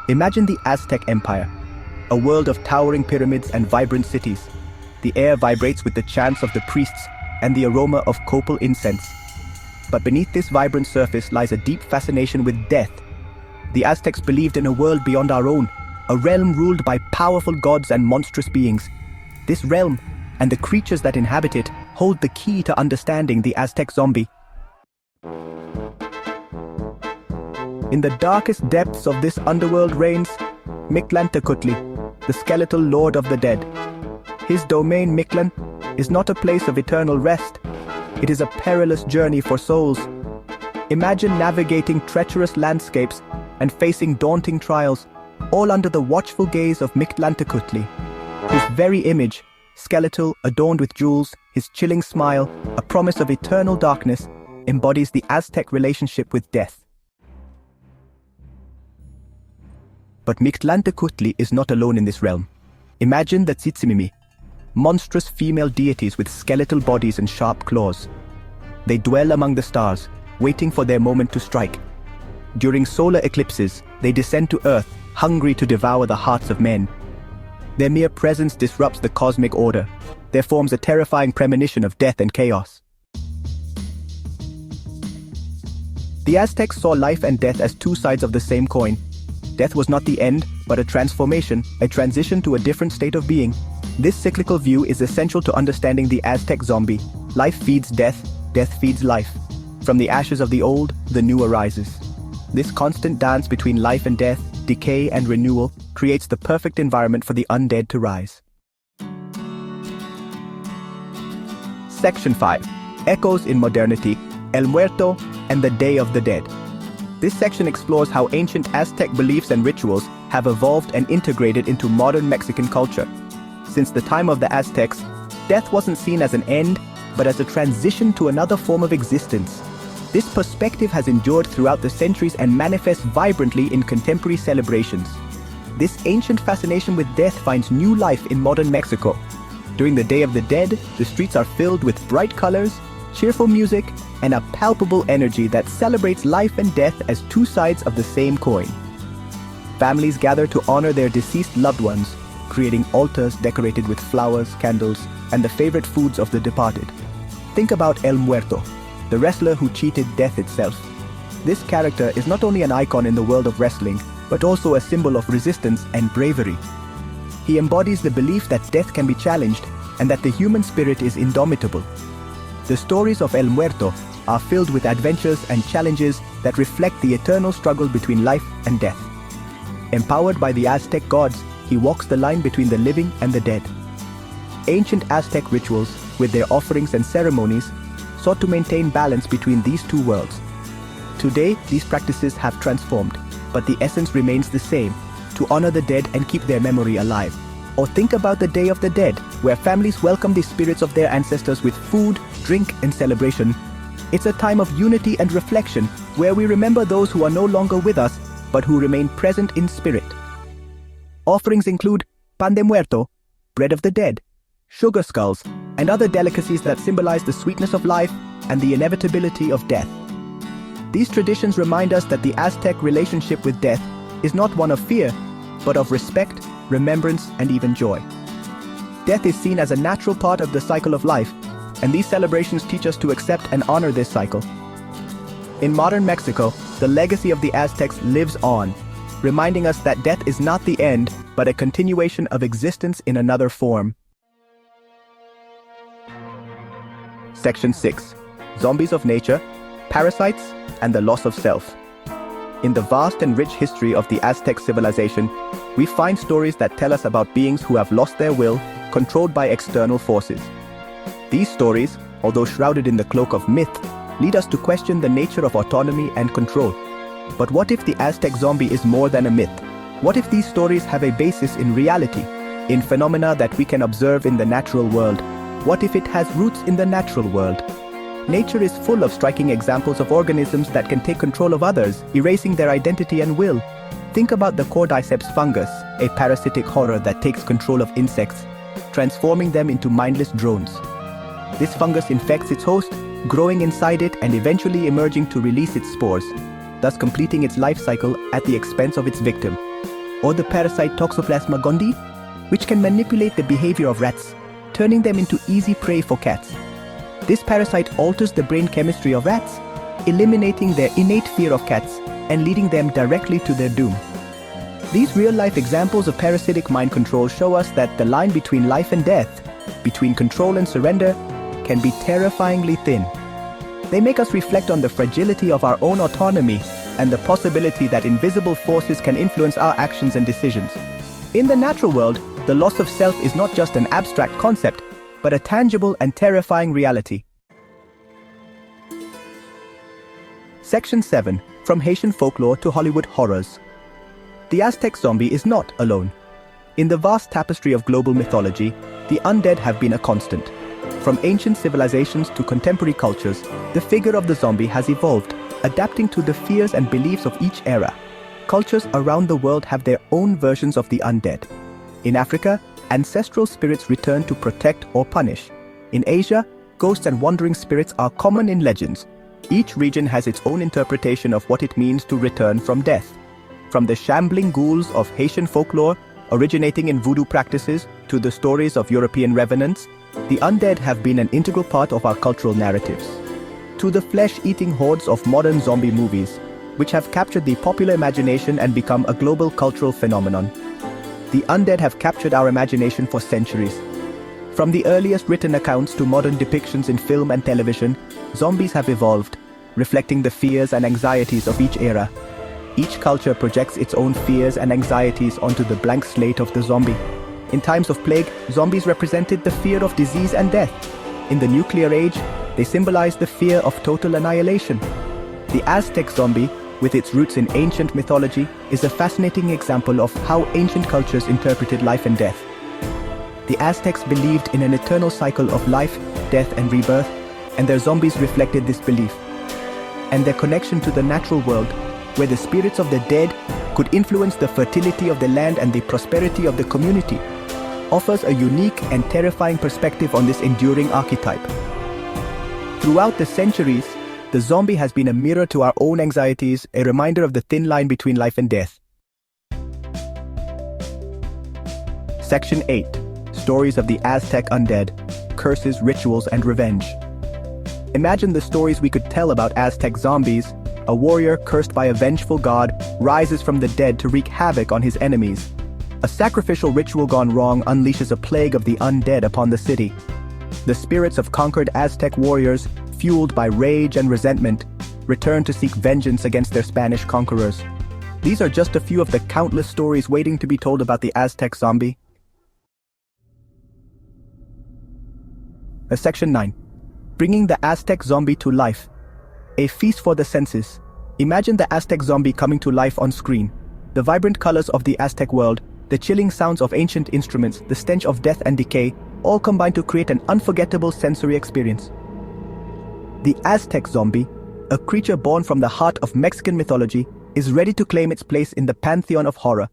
Imagine the Aztec Empire, a world of towering pyramids and vibrant cities. The air vibrates with the chants of the priests and the aroma of copal incense. But beneath this vibrant surface lies a deep fascination with death. The Aztecs believed in a world beyond our own, a realm ruled by powerful gods and monstrous beings. This realm, and the creatures that inhabit it, hold the key to understanding the Aztec zombie. In the darkest depths of this underworld reigns Mictlantecutli, the skeletal lord of the dead. His domain, Mictlan, is not a place of eternal rest. It is a perilous journey for souls. Imagine navigating treacherous landscapes and facing daunting trials, all under the watchful gaze of Mictlantecutli. His very image, skeletal, adorned with jewels, his chilling smile, a promise of eternal darkness, embodies the Aztec relationship with death. But Mictlantecutli is not alone in this realm. Imagine the Tsitsimimi, monstrous female deities with skeletal bodies and sharp claws. They dwell among the stars, waiting for their moment to strike. During solar eclipses, they descend to Earth, hungry to devour the hearts of men. Their mere presence disrupts the cosmic order. There forms a terrifying premonition of death and chaos. The Aztecs saw life and death as two sides of the same coin. Death was not the end, but a transformation, a transition to a different state of being. This cyclical view is essential to understanding the Aztec zombie. Life feeds death, death feeds life. From the ashes of the old, the new arises. This constant dance between life and death, decay and renewal, creates the perfect environment for the undead to rise. Section 5. Echoes in Modernity, El Muerto and the Day of the Dead. This section explores how ancient Aztec beliefs and rituals have evolved and integrated into modern Mexican culture. Since the time of the Aztecs, death wasn't seen as an end, but as a transition to another form of existence. This perspective has endured throughout the centuries and manifests vibrantly in contemporary celebrations. This ancient fascination with death finds new life in modern Mexico. During the Day of the Dead, the streets are filled with bright colors, cheerful music, and a palpable energy that celebrates life and death as two sides of the same coin. Families gather to honor their deceased loved ones, creating altars decorated with flowers, candles, and the favorite foods of the departed. Think about El Muerto, the wrestler who cheated death itself. This character is not only an icon in the world of wrestling, but also a symbol of resistance and bravery. He embodies the belief that death can be challenged and that the human spirit is indomitable. The stories of El Muerto are filled with adventures and challenges that reflect the eternal struggle between life and death. Empowered by the Aztec gods, he walks the line between the living and the dead. Ancient Aztec rituals, with their offerings and ceremonies, sought to maintain balance between these two worlds. Today, these practices have transformed, but the essence remains the same: to honor the dead and keep their memory alive. Or think about the Day of the Dead, where families welcome the spirits of their ancestors with food, drink, and celebration. It's a time of unity and reflection, where we remember those who are no longer with us, but who remain present in spirit. Offerings include pan de muerto, bread of the dead, sugar skulls, and other delicacies that symbolize the sweetness of life and the inevitability of death. These traditions remind us that the Aztec relationship with death is not one of fear, but of respect, remembrance, and even joy. Death is seen as a natural part of the cycle of life, and these celebrations teach us to accept and honor this cycle. In modern Mexico, the legacy of the Aztecs lives on, reminding us that death is not the end, but a continuation of existence in another form. Section 6. Zombies of Nature, Parasites, and the Loss of Self. In the vast and rich history of the Aztec civilization, we find stories that tell us about beings who have lost their will, controlled by external forces. These stories, although shrouded in the cloak of myth, lead us to question the nature of autonomy and control. But what if the Aztec zombie is more than a myth? What if these stories have a basis in reality, in phenomena that we can observe in the natural world? What if it has roots in the natural world? Nature is full of striking examples of organisms that can take control of others, erasing their identity and will. Think about the cordyceps fungus, a parasitic horror that takes control of insects, transforming them into mindless drones. This fungus infects its host, growing inside it and eventually emerging to release its spores, thus completing its life cycle at the expense of its victim. or the parasite Toxoplasma gondii, which can manipulate the behavior of rats, turning them into easy prey for cats. This parasite alters the brain chemistry of rats, eliminating their innate fear of cats and leading them directly to their doom. These real-life examples of parasitic mind control show us that the line between life and death, between control and surrender, can be terrifyingly thin. They make us reflect on the fragility of our own autonomy and the possibility that invisible forces can influence our actions and decisions. In the natural world, the loss of self is not just an abstract concept, but a tangible and terrifying reality. Section 7. From Haitian folklore to Hollywood horrors. The Aztec zombie is not alone. In the vast tapestry of global mythology, the undead have been a constant. From ancient civilizations to contemporary cultures, the figure of the zombie has evolved, adapting to the fears and beliefs of each era. Cultures around the world have their own versions of the undead. In Africa, ancestral spirits return to protect or punish. In Asia, ghosts and wandering spirits are common in legends. Each region has its own interpretation of what it means to return from death. From the shambling ghouls of Haitian folklore, originating in voodoo practices, to the stories of European revenants, the undead have been an integral part of our cultural narratives. To the flesh-eating hordes of modern zombie movies, which have captured the popular imagination and become a global cultural phenomenon. The undead have captured our imagination for centuries. From the earliest written accounts to modern depictions in film and television, zombies have evolved, reflecting the fears and anxieties of each era. Each culture projects its own fears and anxieties onto the blank slate of the zombie. In times of plague, zombies represented the fear of disease and death. In the nuclear age, they symbolized the fear of total annihilation. The Aztec zombie, with its roots in ancient mythology, is a fascinating example of how ancient cultures interpreted life and death. The Aztecs believed in an eternal cycle of life, death, and rebirth, and their zombies reflected this belief. And their connection to the natural world, where the spirits of the dead could influence the fertility of the land and the prosperity of the community, offers a unique and terrifying perspective on this enduring archetype. Throughout the centuries, the zombie has been a mirror to our own anxieties, a reminder of the thin line between life and death. Section 8. Stories of the Aztec undead, curses, rituals, and revenge. Imagine the stories we could tell about Aztec zombies. A warrior cursed by a vengeful god rises from the dead to wreak havoc on his enemies. A sacrificial ritual gone wrong unleashes a plague of the undead upon the city. The spirits of conquered Aztec warriors, fueled by rage and resentment, return to seek vengeance against their Spanish conquerors. These are just a few of the countless stories waiting to be told about the Aztec zombie. Section 9. Bringing the Aztec zombie to life. A feast for the senses. Imagine the Aztec zombie coming to life on screen. The vibrant colors of the Aztec world, the chilling sounds of ancient instruments, the stench of death and decay, all combine to create an unforgettable sensory experience. The Aztec zombie, a creature born from the heart of Mexican mythology, is ready to claim its place in the pantheon of horror.